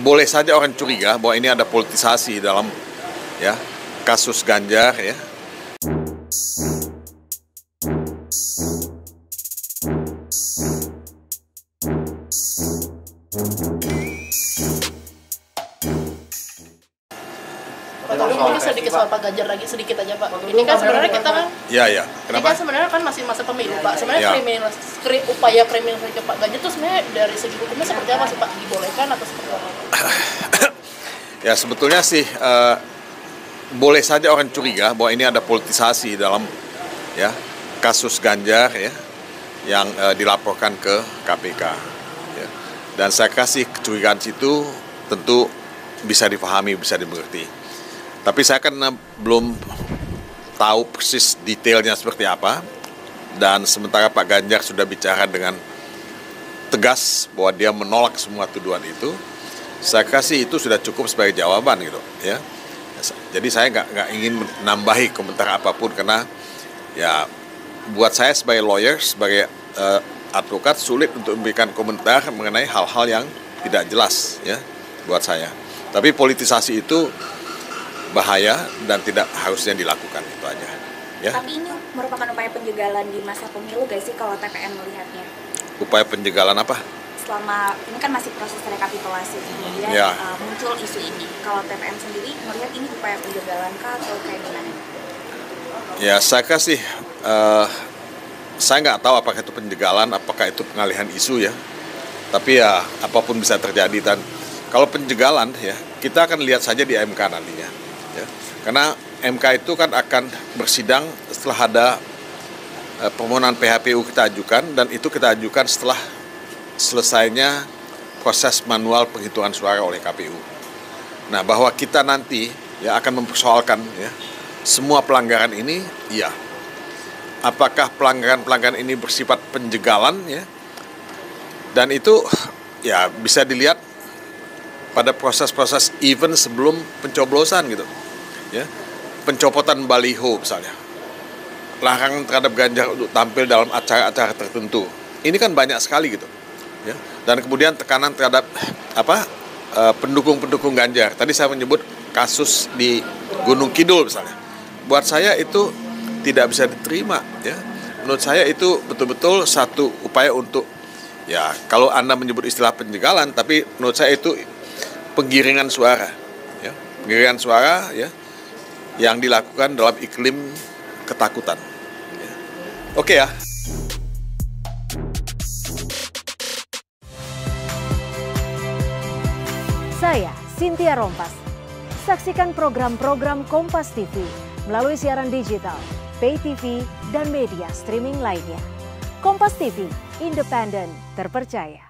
boleh saja orang curiga bahwa ini ada politisasi dalam ya kasus Ganjar ya. Tapi mungkin sedikit soal Pak Ganjar lagi, sedikit aja Pak. Ini kan sebenarnya kita kan, Iya. ini kan sebenarnya kan masih masa pemilu Pak. Sebenarnya upaya kriminalisasi Pak Ganjar itu sebenarnya dari segi hukumnya seperti apa sih Pak? Dibolehkan atau seperti apa? Ya sebetulnya sih boleh saja orang curiga bahwa ini ada politisasi dalam ya kasus Ganjar ya yang dilaporkan ke KPK. Ya. Dan saya kasih kecurigaan situ tentu bisa dipahami, bisa dimengerti. Tapi saya kan belum tahu persis detailnya seperti apa. Dan sementara Pak Ganjar sudah bicara dengan tegas bahwa dia menolak semua tuduhan itu, saya kasih itu sudah cukup sebagai jawaban gitu ya. Jadi saya nggak ingin menambahi komentar apapun karena ya buat saya sebagai lawyer, sebagai advokat sulit untuk memberikan komentar mengenai hal-hal yang tidak jelas ya buat saya. Tapi politisasi itu bahaya dan tidak harusnya dilakukan, itu aja. Ya. Tapi ini merupakan upaya penjagalan di masa pemilu gak sih kalau TPN melihatnya? Upaya penjagalan apa? Selama ini kan masih proses rekapitulasi, kemudian muncul isu ini. Kalau TPN sendiri melihat ini upaya penjagalan kah atau kayak gimana? Ya saya kasih, saya nggak tahu apakah itu penjagalan, apakah itu pengalihan isu ya. Tapi ya apapun bisa terjadi dan kalau penjagalan ya kita akan lihat saja di MK nantinya. Ya. Karena MK itu kan akan bersidang setelah ada permohonan PHPU kita ajukan dan itu kita ajukan setelah selesainya proses manual penghitungan suara oleh KPU. Nah, bahwa kita nanti ya akan mempersoalkan ya semua pelanggaran ini, iya. Apakah pelanggaran-pelanggaran ini bersifat penjagalan ya? Dan itu ya bisa dilihat pada proses-proses event sebelum pencoblosan gitu. Ya, pencopotan baliho misalnya, larangan terhadap Ganjar untuk tampil dalam acara-acara tertentu, ini kan banyak sekali gitu, ya. Dan kemudian tekanan terhadap pendukung-pendukung Ganjar. Tadi saya menyebut kasus di Gunung Kidul misalnya. Buat saya itu tidak bisa diterima, ya. Menurut saya itu betul-betul satu upaya untuk, ya kalau Anda menyebut istilah penjagalan, tapi menurut saya itu penggiringan suara, ya, penggiringan suara, ya. Yang dilakukan dalam iklim ketakutan. Oke ya. Saya Cynthia Rompas. Saksikan program-program Kompas TV melalui siaran digital, pay TV, dan media streaming lainnya. Kompas TV, independen, terpercaya.